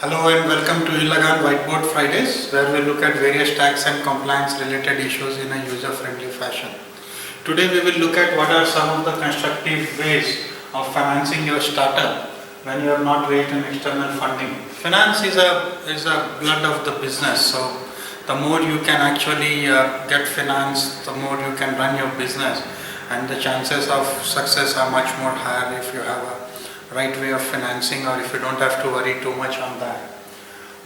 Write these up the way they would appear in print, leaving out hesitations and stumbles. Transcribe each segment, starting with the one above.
Hello and welcome to eLagaan Whiteboard Fridays, where we look at various tax and compliance related issues in a user-friendly fashion. Today we will look at what are some of the constructive ways of financing your startup when you have not raised an external funding. Finance is a blood of the business, so the more you can actually get finance, the more you can run your business, and the chances of success are much more higher if you have a right way of financing, or if you don't have to worry too much on that.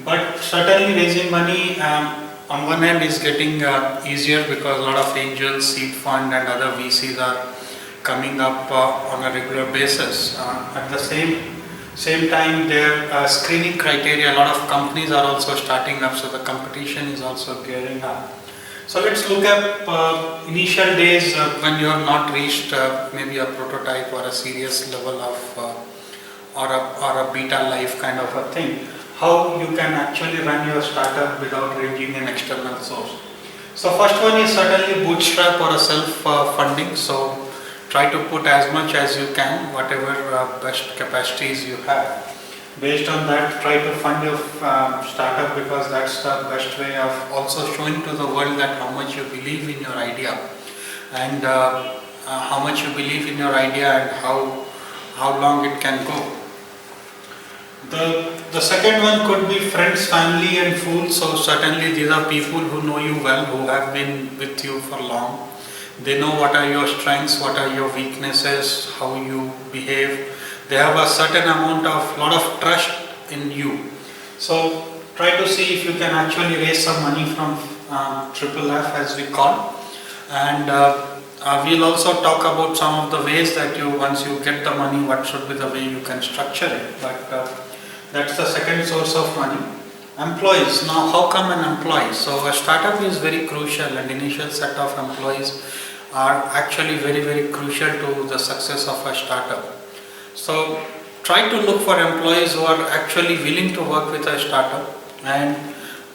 But certainly raising money on one hand is getting easier because a lot of angels, seed fund and other VCs are coming up on a regular basis. At the same time, their screening criteria, a lot of companies are also starting up, so the competition is also gearing up. So let's look at initial days when you have not reached maybe a prototype or a serious level of or a beta life kind of a thing. How you can actually run your startup without raising an external source. So first one is certainly bootstrap or a self-funding. So try to put as much as you can, whatever best capacities you have. Based on that, try to fund your startup, because that's the best way of also showing to the world that how much you believe in your idea, and how much you believe in your idea and how long it can go. The second one could be friends, family and fools. So certainly these are people who know you well, who have been with you for long. They know what are your strengths, what are your weaknesses, how you behave. They have a certain amount of lot of trust in you. So try to see if you can actually raise some money from triple F, as we call. And we'll also talk about some of the ways that once you get the money, what should be the way you can structure it. But that's the second source of money. Employees. Now, how come an employee? So a startup is very crucial, and initial set of employees are actually very, very crucial to the success of a startup. So try to look for employees who are actually willing to work with a startup, and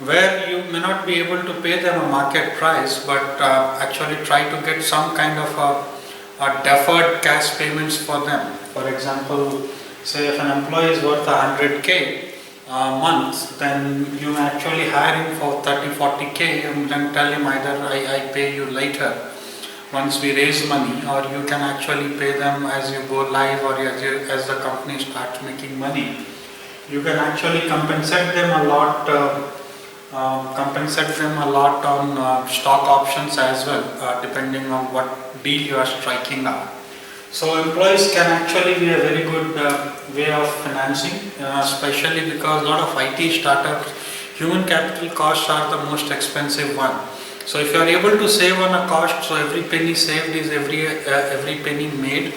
where you may not be able to pay them a market price, but actually try to get some kind of a deferred cash payments for them. For example, say if an employee is worth 100k month, then you may actually hire him for 30-40k and then tell him either I pay you later once we raise money, or you can actually pay them as you go live, or as the company starts making money. You can actually compensate them a lot on stock options as well, depending on what deal you are striking up. So employees can actually be a very good way of financing, especially because a lot of IT startups, human capital costs are the most expensive one. So if you are able to save on a cost, so every penny saved is every penny made.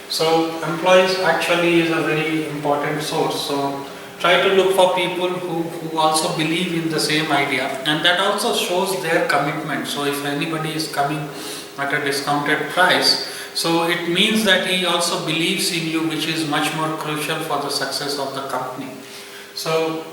So employees actually is a very important source. So try to look for people who also believe in the same idea, and that also shows their commitment. So if anybody is coming at a discounted price, so it means that he also believes in you, which is much more crucial for the success of the company. So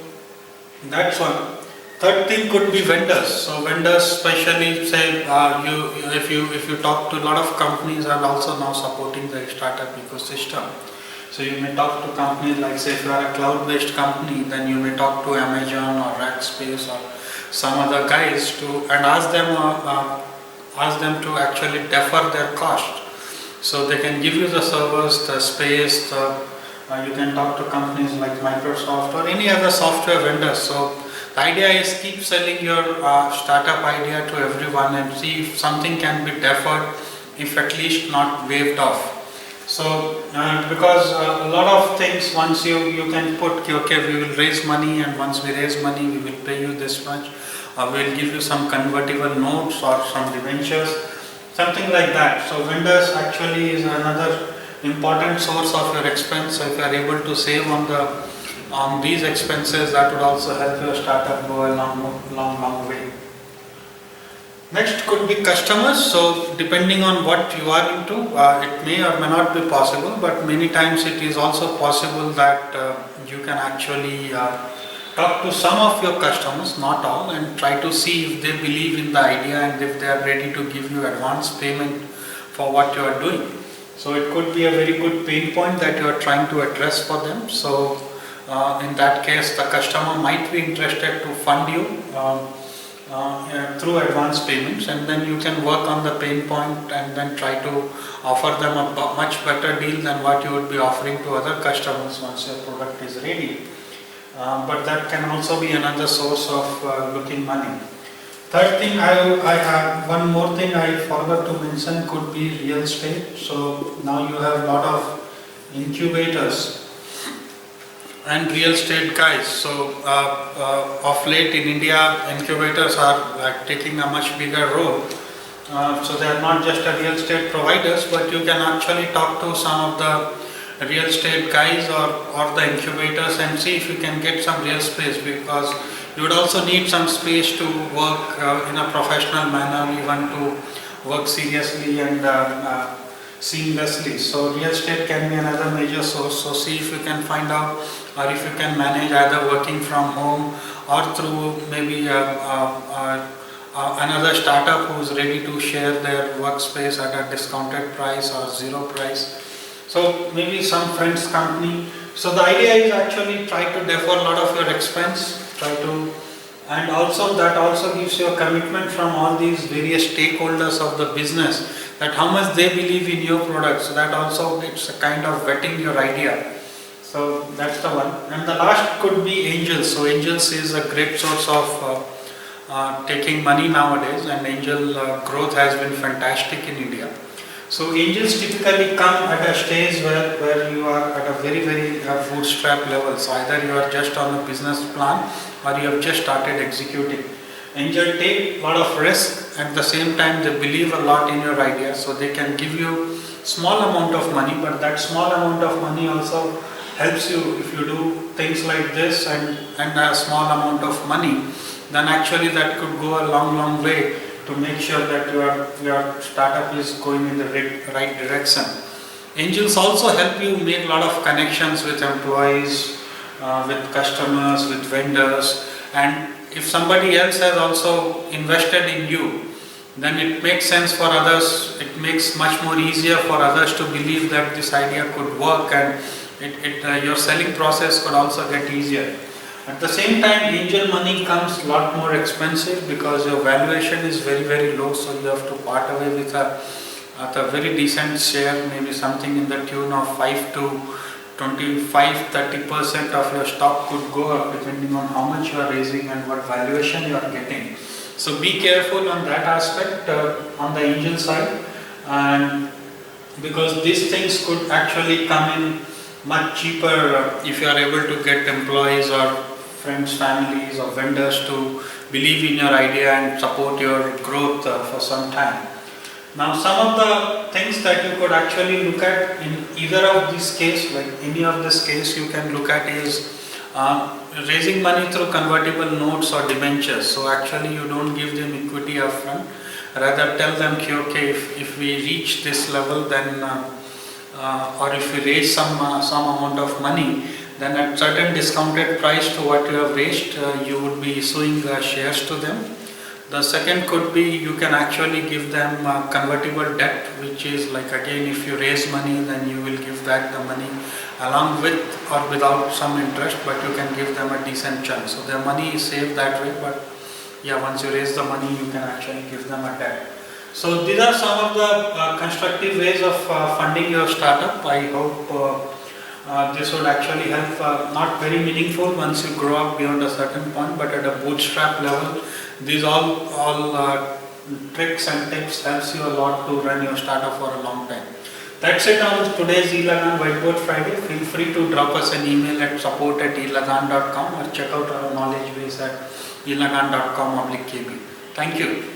that's one. Third thing could be vendors. So vendors, especially say if you talk to a lot of companies, are also now supporting the startup ecosystem. So you may talk to companies like, say if you are a cloud-based company, then you may talk to Amazon or Rackspace or some other guys and ask them to actually defer their cost. So they can give you the servers, the space. You can talk to companies like Microsoft or any other software vendors. So the idea is keep selling your startup idea to everyone and see if something can be deferred, if at least not waived off. So because a lot of things, once you can put, okay, we will raise money, and once we raise money we will pay you this much, or we will give you some convertible notes or some debentures, something like that. So vendors actually is another important source of your expense. So if you are able to save on these expenses, that would also help your startup go a long way. Next could be customers. So depending on what you are into, it may or may not be possible, but many times it is also possible that you can actually talk to some of your customers, not all, and try to see if they believe in the idea and if they are ready to give you advance payment for what you are doing. So it could be a very good pain point that you are trying to address for them. So in that case the customer might be interested to fund you through advance payments, and then you can work on the pain point and then try to offer them a much better deal than what you would be offering to other customers once your product is ready. But that can also be another source of looking money. Third thing, I have one more thing I forgot to mention, could be real estate. So now you have a lot of incubators and real estate guys. So of late in India, incubators are taking a much bigger role. So they are not just a real estate providers, but you can actually talk to some of the real estate guys or the incubators and see if you can get some real space, because you would also need some space to work in a professional manner, even to work seriously and seamlessly. So real estate can be another major source. So see if you can find out, or if you can manage either working from home or through maybe another startup who is ready to share their workspace at a discounted price or zero price. So maybe some friend's company. So the idea is actually try to defer a lot of your expense, and also that also gives you a commitment from all these various stakeholders of the business, that how much they believe in your product. So that also, it's a kind of vetting your idea. So that's the one. And the last could be angels. So angels is a great source of taking money nowadays, and angel growth has been fantastic in India. So angels typically come at a stage where you are at a very bootstrap level. So either you are just on a business plan or you have just started executing. Angel take a lot of risk, at the same time they believe a lot in your idea, so they can give you small amount of money, but that small amount of money also helps you if you do things like this and a small amount of money, then actually that could go a long way to make sure that your startup is going in the right direction. Angels also help you make a lot of connections with employees, with customers, with vendors, and if somebody else has also invested in you, then it makes sense for others, it makes much more easier for others to believe that this idea could work, and your selling process could also get easier. At the same time, angel money comes a lot more expensive because your valuation is very low, so you have to part away with a very decent share, maybe something in the tune of 5 to 25-30% of your stock could go up depending on how much you are raising and what valuation you are getting. So be careful on that aspect on the angel side, and because these things could actually come in much cheaper if you are able to get employees or friends, families or vendors to believe in your idea and support your growth for some time. Now some of the things that you could actually look at in either of this case, like any of this case you can look at, is raising money through convertible notes or debentures. So actually you don't give them equity upfront, rather tell them, okay, if we reach this level, then or if we raise some amount of money, then at certain discounted price to what you have raised, you would be issuing shares to them. The second could be you can actually give them convertible debt, which is like, again, if you raise money, then you will give back the money along with or without some interest, but you can give them a decent chunk. So their money is saved that way, but yeah, once you raise the money, you can actually give them a debt. So these are some of the constructive ways of funding your startup. I hope this would actually help. Not very meaningful once you grow up beyond a certain point, but at a bootstrap level, these all tricks and tips helps you a lot to run your startup for a long time. That's it on today's eLagaan Whiteboard Friday. Feel free to drop us an email at support@elagaan.com or check out our knowledge base at elagaan.com/kb. Thank you.